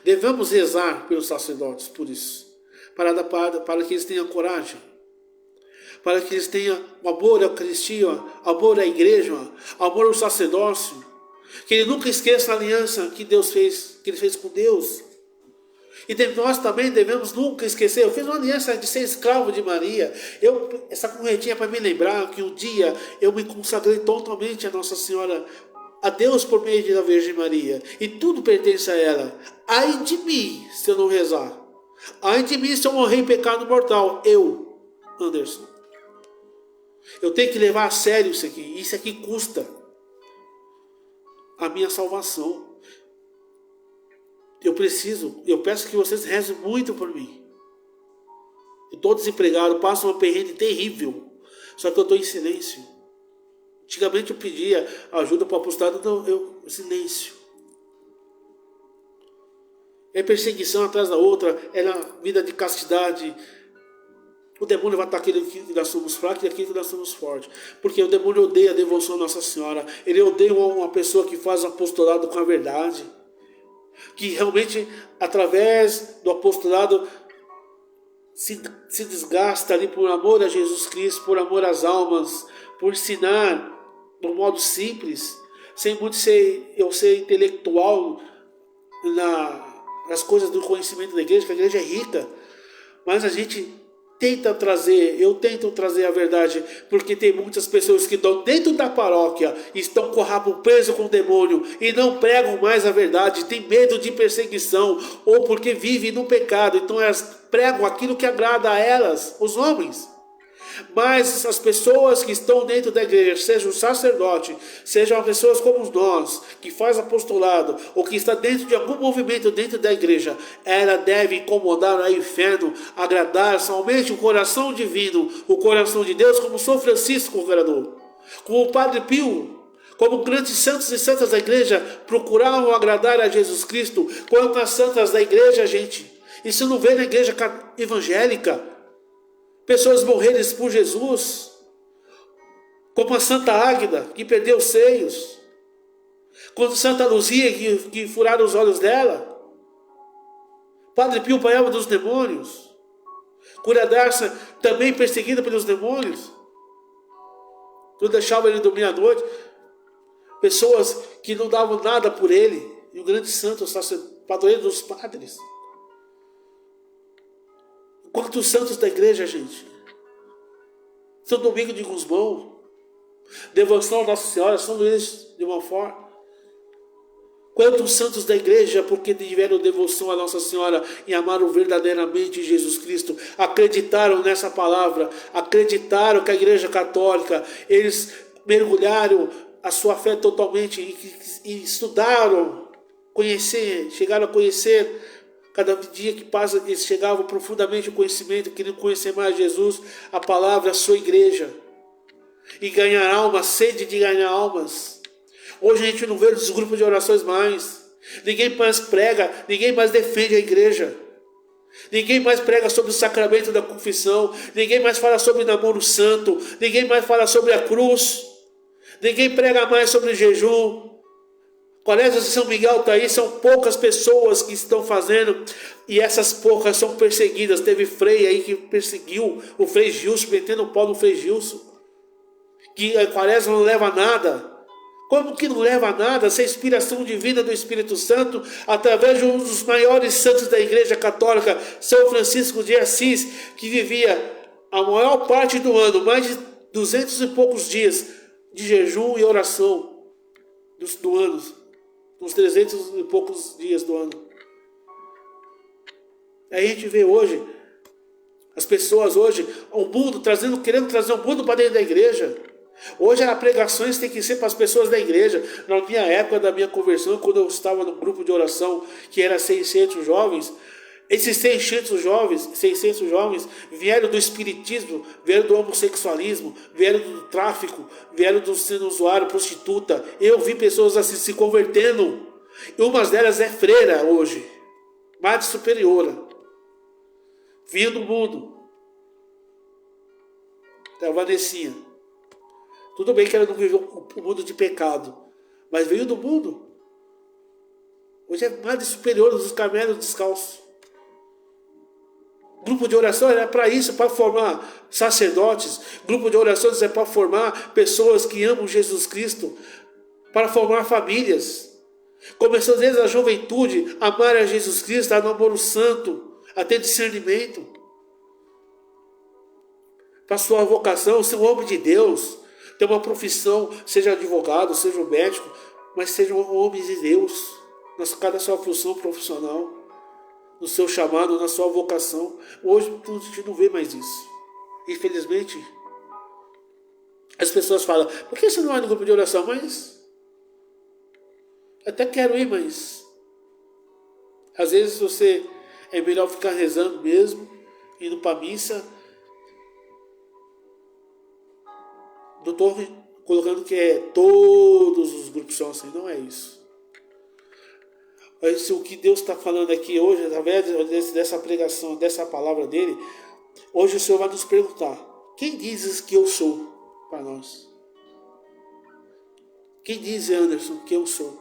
S1: Devemos rezar pelos sacerdotes por isso. para que eles tenham coragem, para que eles tenham amor à Cristo, amor à igreja, amor ao sacerdócio, que ele nunca esqueça a aliança que Deus fez, que ele fez com Deus. E nós também devemos nunca esquecer, eu fiz uma aliança de ser escravo de Maria. Essa corretinha para me lembrar que um dia eu me consagrei totalmente a Nossa Senhora, a Deus por meio da Virgem Maria. E tudo pertence a ela. Ai de mim se eu não rezar. Ai de mim se eu morrer em pecado mortal. Eu, Anderson. Eu tenho que levar a sério isso aqui. Isso aqui custa a minha salvação. Eu peço que vocês rezem muito por mim. Eu estou desempregado, passo uma perrengue terrível. Só que eu estou em silêncio. Antigamente eu pedia ajuda para o apostolado, não, silêncio. É perseguição atrás da outra, é na vida de castidade. O demônio vai atacar aquele que nós somos fracos e aquele que nós somos fortes. Porque o demônio odeia a devoção à Nossa Senhora. Ele odeia uma pessoa que faz apostolado com a verdade. Que realmente, através do apostolado, se desgasta ali por amor a Jesus Cristo, por amor às almas, por ensinar de um modo simples, sem muito eu ser intelectual nas coisas do conhecimento da igreja, que a igreja é rica, mas a gente eu tento trazer a verdade, porque tem muitas pessoas que estão dentro da paróquia, estão com o rabo preso com o demônio e não pregam mais a verdade, tem medo de perseguição, ou porque vivem no pecado, então elas pregam aquilo que agrada a elas, os homens. Mas as pessoas que estão dentro da igreja, seja o sacerdote, sejam pessoas como nós, que faz apostolado, ou que está dentro de algum movimento dentro da igreja, ela deve incomodar o inferno, agradar somente o coração divino, o coração de Deus, como São Francisco agradou, como o Padre Pio, como grandes santos e santas da igreja procuravam agradar a Jesus Cristo. Quantas santas da igreja, gente, isso não vê na igreja evangélica. Pessoas morreram por Jesus, como a Santa Águeda, que perdeu os seios, como Santa Luzia, que furaram os olhos dela, Padre Pio apanhava dos demônios, Cura d'Arça também perseguida pelos demônios, não deixava ele dormir à noite, pessoas que não davam nada por ele, e o grande santo, padroeiro dos padres. Quantos santos da igreja, gente? São Domingo de Gusmão, devoção a Nossa Senhora, São Luís de Montfort. Quantos santos da igreja, porque tiveram devoção a Nossa Senhora e amaram verdadeiramente Jesus Cristo, acreditaram nessa palavra, acreditaram que a igreja católica, eles mergulharam a sua fé totalmente e estudaram, chegaram a conhecer. Cada dia que passa, eles chegavam profundamente ao conhecimento, queriam conhecer mais Jesus, a palavra, a sua igreja. E ganhar almas, sede de ganhar almas. Hoje a gente não vê os grupos de orações mais. Ninguém mais prega, ninguém mais defende a igreja. Ninguém mais prega sobre o sacramento da confissão. Ninguém mais fala sobre namoro santo. Ninguém mais fala sobre a cruz. Ninguém prega mais sobre jejum. Colégios de São Miguel está aí, são poucas pessoas que estão fazendo, e essas poucas são perseguidas. Teve Frei aí que perseguiu o Frei Gilson, metendo o pau no Frei Gilson, que a quaresma não leva a nada. Como que não leva a nada? Se a inspiração divina do Espírito Santo, através de um dos maiores santos da Igreja Católica, São Francisco de Assis, que vivia a maior parte do ano, mais de 200 e poucos dias de jejum e oração do ano, uns 300 e poucos dias do ano. Aí a gente vê hoje, as pessoas hoje, o mundo querendo trazer o mundo para dentro da igreja. Hoje as pregações têm que ser para as pessoas da igreja. Na minha época da minha conversão, quando eu estava no grupo de oração, que era 600 jovens, esses 600 jovens vieram do espiritismo, vieram do homossexualismo, vieram do tráfico, vieram do sendo usuário, prostituta. Eu vi pessoas assim se convertendo. E uma delas é freira hoje, madre superiora, vinha do mundo. A Vanessinha. Tudo bem que ela não viveu o mundo de pecado, mas veio do mundo. Hoje é madre superiora dos camelos descalços. Grupo de oração é para isso, para formar sacerdotes. Grupo de orações é para formar pessoas que amam Jesus Cristo, para formar famílias. Começando desde a juventude, a amar a Jesus Cristo, a namoro santo, a ter discernimento. Para sua vocação, ser um homem de Deus, ter uma profissão, seja advogado, seja médico, mas seja um homem de Deus, na cada sua função profissional, no seu chamado, na sua vocação. Hoje a gente não vê mais isso. Infelizmente, as pessoas falam, por que você não vai no grupo de oração? Mas até quero ir, mas às vezes você é melhor ficar rezando mesmo, indo para a missa. Não estou colocando que todos os grupos são assim, não é isso. Mas o que Deus está falando aqui hoje, através dessa pregação, dessa palavra dele, hoje o Senhor vai nos perguntar, quem dizes que eu sou para nós? Quem diz, Anderson, que eu sou?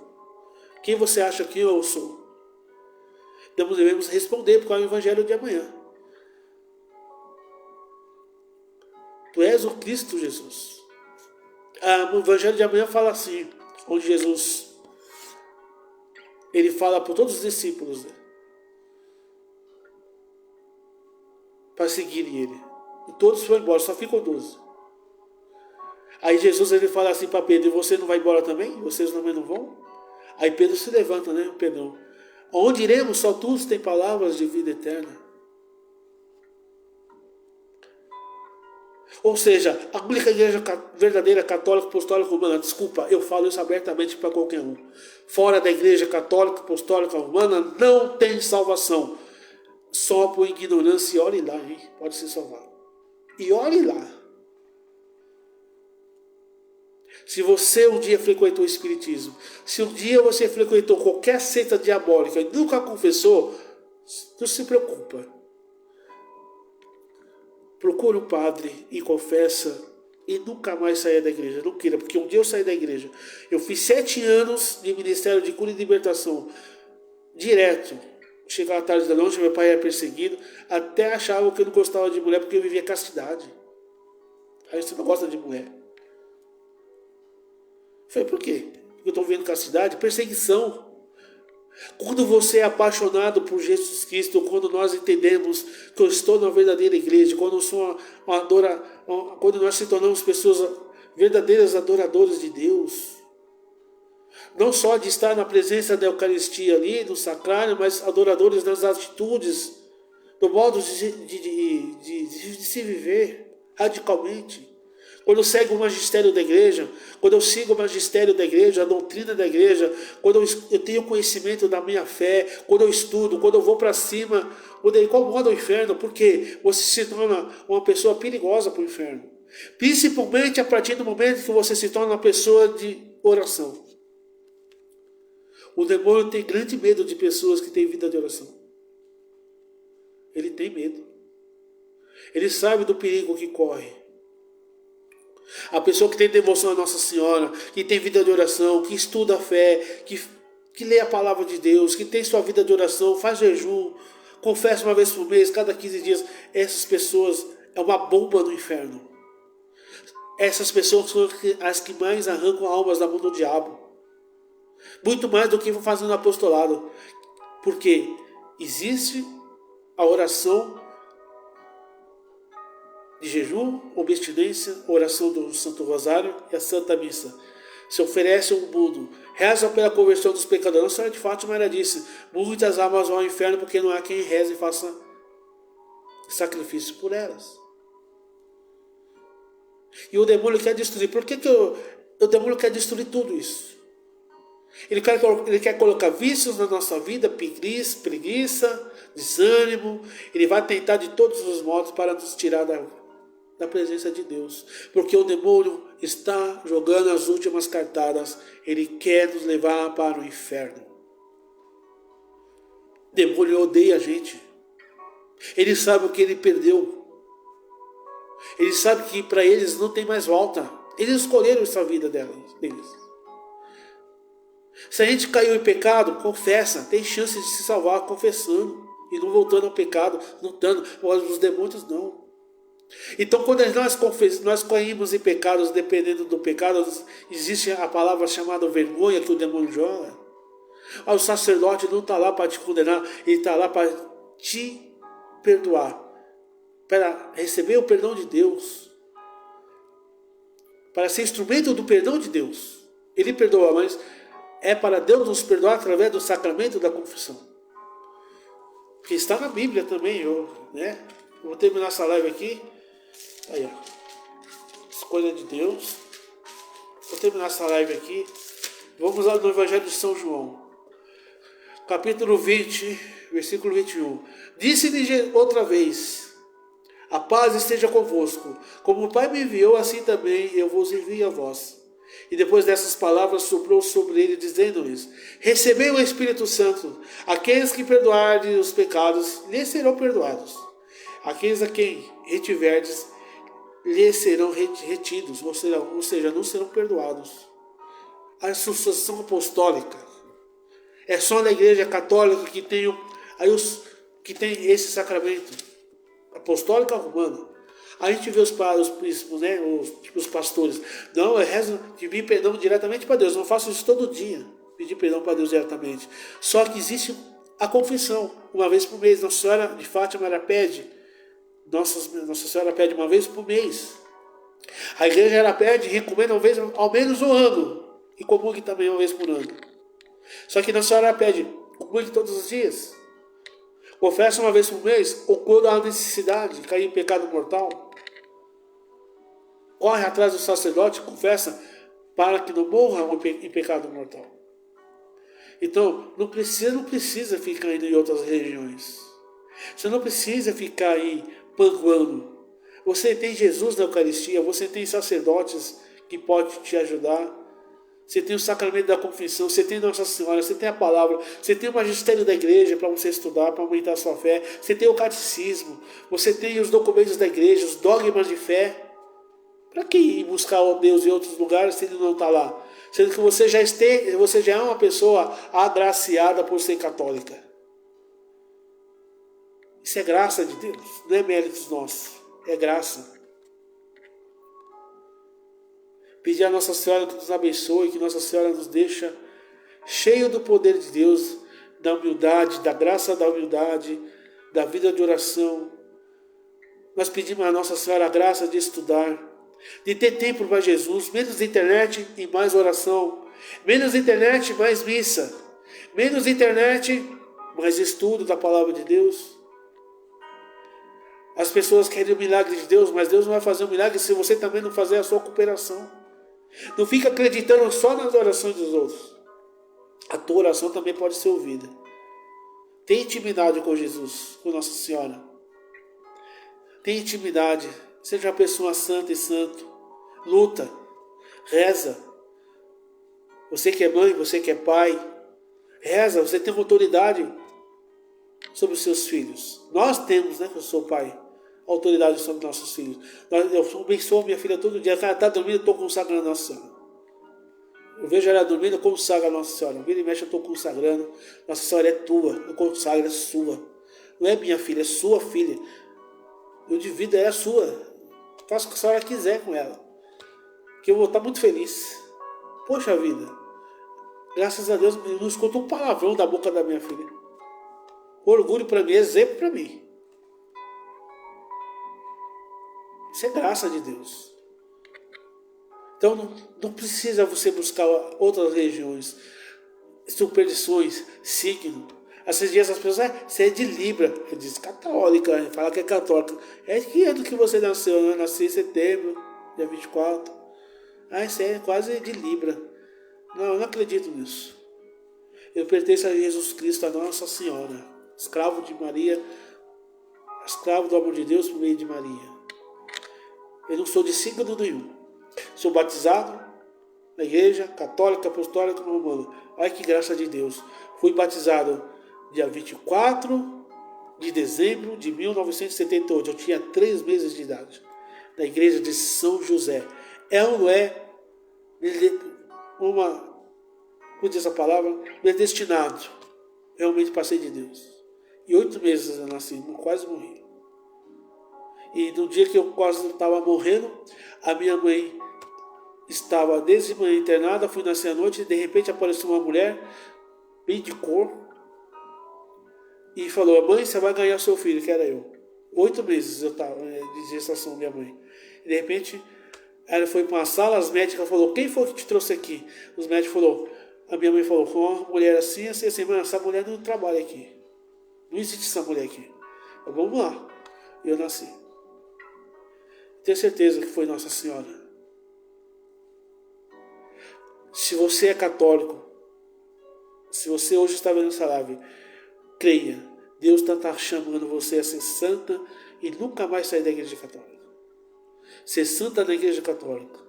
S1: Quem você acha que eu sou? Então devemos responder por causa do Evangelho de amanhã. Tu és o Cristo Jesus. O Evangelho de amanhã fala assim, onde Jesus, ele fala para todos os discípulos, né, para seguirem ele. E todos foram embora, só ficam 12. Aí Jesus, ele fala assim para Pedro, e você não vai embora também? Vocês também não vão? Aí Pedro se levanta, né, Pedrão? Onde iremos? Só tu tens palavras de vida eterna. Ou seja, a única igreja verdadeira, católica, apostólica, romana, desculpa, eu falo isso abertamente para qualquer um. Fora da igreja católica, apostólica, romana, não tem salvação. Só por ignorância, e olhe lá, hein? Pode se salvar. E olhe lá. Se você um dia frequentou o Espiritismo, se um dia você frequentou qualquer seita diabólica e nunca confessou, não se preocupa. Procure um padre e confessa e nunca mais saia da igreja. Não queira, porque um dia eu saí da igreja. Eu fiz 7 anos de ministério de cura e libertação. Direto. Chegava à tarde da noite, meu pai era perseguido. Até achava que eu não gostava de mulher porque eu vivia castidade. Aí você não gosta de mulher. Eu falei, por quê? Porque eu estou vivendo castidade? Perseguição. Quando você é apaixonado por Jesus Cristo, quando nós entendemos que eu estou na verdadeira igreja, quando nós se tornamos pessoas verdadeiras adoradoras de Deus, não só de estar na presença da Eucaristia ali, do sacrário, mas adoradores das atitudes, do modo de se viver radicalmente. Quando eu sigo o magistério da igreja, quando eu sigo o magistério da igreja, a doutrina da igreja, quando eu tenho conhecimento da minha fé, quando eu estudo, quando eu vou para cima, quando eu incomodo o inferno, porque você se torna uma pessoa perigosa para o inferno. Principalmente a partir do momento que você se torna uma pessoa de oração. O demônio tem grande medo de pessoas que têm vida de oração. Ele tem medo. Ele sabe do perigo que corre. A pessoa que tem devoção a Nossa Senhora, que tem vida de oração, que estuda a fé, que lê a palavra de Deus, que tem sua vida de oração, faz jejum, confessa uma vez por mês, cada 15 dias, essas pessoas é uma bomba no inferno. Essas pessoas são as que mais arrancam almas da mão do diabo. Muito mais do que vão fazendo apostolado. Porque existe a oração de jejum, abstinência, oração do Santo Rosário e a Santa Missa. Se oferece ao mundo, reza pela conversão dos pecadores. Nossa Senhora de Fátima ela disse, muitas almas vão ao inferno porque não há quem reze e faça sacrifício por elas. E o demônio quer destruir. Por que o demônio quer destruir tudo isso? Ele quer colocar vícios na nossa vida, preguiça, desânimo. Ele vai tentar de todos os modos para nos tirar da presença de Deus. Porque o demônio está jogando as últimas cartadas. Ele quer nos levar para o inferno. O demônio odeia a gente. Ele sabe o que ele perdeu. Ele sabe que para eles não tem mais volta. Eles escolheram essa vida deles. Se a gente caiu em pecado, confessa. Tem chance de se salvar confessando. e não voltando ao pecado, lutando. Os demônios não. Então, quando nós caímos em pecados, dependendo do pecado, existe a palavra chamada vergonha que o demônio joga. O sacerdote não está lá para te condenar, ele está lá para te perdoar, para receber o perdão de Deus, para ser instrumento do perdão de Deus. Ele perdoa, mas é para Deus nos perdoar através do sacramento da confissão. Que está na Bíblia também, né? Eu vou terminar essa live aqui. Aí, ó. Escolha de Deus. Vou terminar essa live aqui. Vamos lá no Evangelho de São João. Capítulo 20, versículo 21. Disse-lhe outra vez: a paz esteja convosco. Como o Pai me enviou, assim também eu vos envio a vós. E depois dessas palavras soprou sobre ele, dizendo-lhes: recebei o Espírito Santo. Aqueles que perdoarem os pecados, lhes serão perdoados. Aqueles a quem retiverdes, lhes serão retidos, ou seja, não serão perdoados. A sucessão apostólica é só na Igreja Católica que que tem esse sacramento apostólico romano. A gente vê os bispos, né, os pastores. Não, eu rezo de pedir perdão diretamente para Deus. Eu não faço isso todo dia, pedir perdão para Deus diretamente. Só que existe a confissão, uma vez por mês. Nossa Senhora de Fátima, ela pede. Nossa Senhora pede uma vez por mês. A igreja, ela pede, recomenda uma vez, ao menos um ano. E comungue também uma vez por ano. Só que Nossa Senhora pede, comungue todos os dias. Confessa uma vez por mês, ou quando há necessidade de cair em pecado mortal. Corre atrás do sacerdote, confessa, para que não morra em pecado mortal. Então, não precisa ficar indo em outras religiões. Você não precisa ficar aí panguando. Você tem Jesus na Eucaristia, você tem sacerdotes que podem te ajudar. Você tem o sacramento da confissão, você tem Nossa Senhora, você tem a palavra, você tem o magistério da igreja para você estudar, para aumentar a sua fé, você tem o catecismo, você tem os documentos da igreja, os dogmas de fé. Para que ir buscar Deus em outros lugares se ele não está lá? Sendo que você já é uma pessoa agraciada por ser católica. Isso é graça de Deus, não é méritos nossos, é graça. Pedir a Nossa Senhora que nos abençoe, que Nossa Senhora nos deixe cheio do poder de Deus, da humildade, da graça da humildade, da vida de oração. Nós pedimos a Nossa Senhora a graça de estudar, de ter tempo para Jesus, menos internet e mais oração, menos internet, mais missa, menos internet, mais estudo da palavra de Deus. As pessoas querem o milagre de Deus, mas Deus não vai fazer o milagre se você também não fazer a sua cooperação. Não fica acreditando só nas orações dos outros. A tua oração também pode ser ouvida. Tem intimidade com Jesus, com Nossa Senhora. Tem intimidade. Seja uma pessoa santa e santo. Luta. Reza. Você que é mãe, você que é pai. Reza, você tem autoridade sobre os seus filhos. Nós temos, né, que eu sou pai, autoridade sobre nossos filhos. Eu abençoo minha filha todo dia. Ela está dormindo, eu estou consagrando a Nossa Senhora. Eu vejo ela dormindo, eu consagro a Nossa Senhora. Vira e mexe, eu estou consagrando. Nossa Senhora é tua, eu consagro, é sua. Não é minha filha, é sua filha. Eu divido, é sua. Faça o que a senhora quiser com ela. Que eu vou estar muito feliz. Poxa vida. Graças a Deus, eu não escuto um palavrão da boca da minha filha. Orgulho para mim, exemplo para mim. Isso é graça de Deus. Então não precisa você buscar outras religiões, superstições, signo. Esses dias as pessoas, você é de Libra, eu disse católica, fala que é católica. É que ano que você nasceu? Eu nasci em setembro, dia 24. Isso é quase de Libra. Não, eu não acredito nisso. Eu pertenço a Jesus Cristo, a Nossa Senhora, escravo de Maria, escravo do amor de Deus por meio de Maria. Eu não sou de signo nenhum. Sou batizado na igreja católica, apostólica, romana. Olha que graça de Deus. Fui batizado dia 24 de dezembro de 1978. Eu tinha 3 meses de idade. Na igreja de São José. É ou não é como diz essa palavra? Predestinado. Realmente passei de Deus. E 8 meses eu nasci, quase morri. E no dia que eu quase estava morrendo, a minha mãe estava desde manhã internada, fui nascer à noite, e de repente apareceu uma mulher, bem de cor, e falou: mãe, você vai ganhar seu filho, que era eu. 8 meses eu estava de gestação, minha mãe. E de repente, ela foi para uma sala, as médicas falaram: quem foi que te trouxe aqui? Os médicos falaram, a minha mãe falou: foi uma mulher assim, assim, assim, mas essa mulher não trabalha aqui. Não existe essa mulher aqui. Eu, vamos lá. E eu nasci. Tenho certeza que foi Nossa Senhora. Se você é católico, se você hoje está vendo essa live, creia, Deus está chamando você a ser santa e nunca mais sair da igreja católica. Ser santa na igreja católica.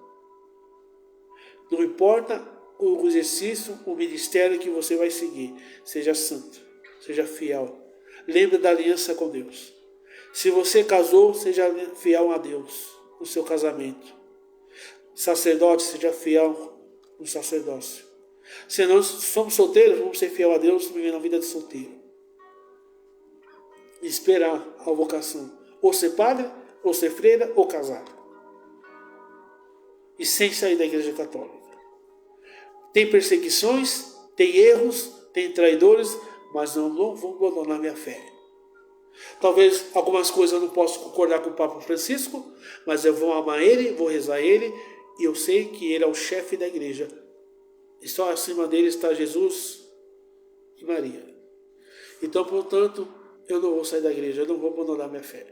S1: Não importa o exercício, o ministério que você vai seguir, seja santo, seja fiel. Lembre da aliança com Deus. Se você casou, seja fiel a Deus no seu casamento. Sacerdote, seja fiel no sacerdócio. Se nós somos solteiros, vamos ser fiel a Deus vivendo a vida de solteiro. E esperar a vocação. Ou ser padre, ou ser freira, ou casar. E sem sair da igreja católica. Tem perseguições, tem erros, tem traidores, mas não vou abandonar minha fé. Talvez algumas coisas eu não possa concordar com o Papa Francisco, mas eu vou amar ele, vou rezar a ele, e eu sei que ele é o chefe da igreja. E só acima dele está Jesus e Maria. Então, portanto, eu não vou sair da igreja, eu não vou abandonar minha fé.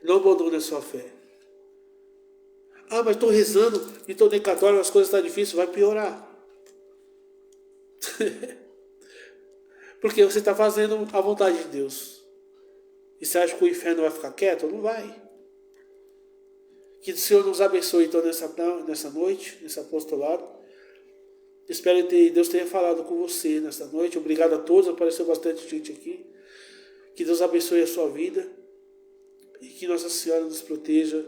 S1: Não abandone a sua fé. Ah, mas estou rezando e estou nem católico, as coisas estão difíceis, vai piorar. Porque você está fazendo a vontade de Deus. E você acha que o inferno vai ficar quieto? Não vai. Que o Senhor nos abençoe então nessa noite, nesse apostolado. Espero que Deus tenha falado com você nessa noite. Obrigado a todos, apareceu bastante gente aqui. Que Deus abençoe a sua vida. E que Nossa Senhora nos proteja.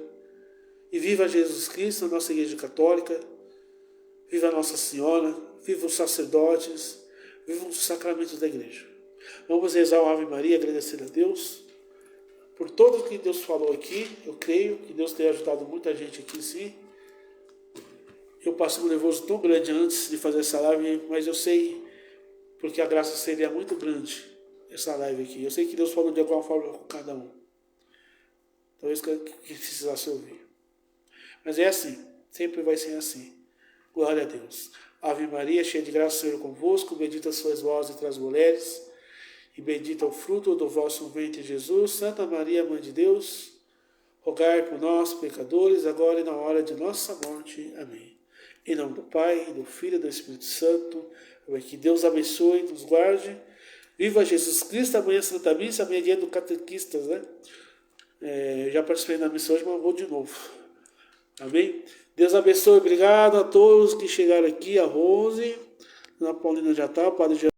S1: E viva Jesus Cristo, a nossa igreja católica. Viva Nossa Senhora. Viva os sacerdotes. Viva os sacramentos da igreja. Vamos rezar o Ave Maria, agradecer a Deus por tudo que Deus falou aqui. Eu creio que Deus tenha ajudado muita gente aqui, sim. Eu passei um nervoso tão grande antes de fazer essa live, mas eu sei, porque a graça seria muito grande, essa live aqui. Eu sei que Deus falou de alguma forma com cada um. Talvez que precisasse ouvir. Mas é assim, sempre vai ser assim. Glória a Deus. Ave Maria, cheia de graça, o Senhor é convosco, bendita sois vós entre as mulheres, e bendito é o fruto do vosso ventre, Jesus. Santa Maria, Mãe de Deus, rogai por nós, pecadores, agora e na hora de nossa morte. Amém. Em nome do Pai, do Filho e do Espírito Santo. Que Deus abençoe e nos guarde. Viva Jesus Cristo. Amanhã Santa Missa, amanhã é dia do catequistas, né? Já participei da missa hoje, mas vou de novo. Amém? Deus abençoe. Obrigado a todos que chegaram aqui. A Rose, a Paulina já está, o Padre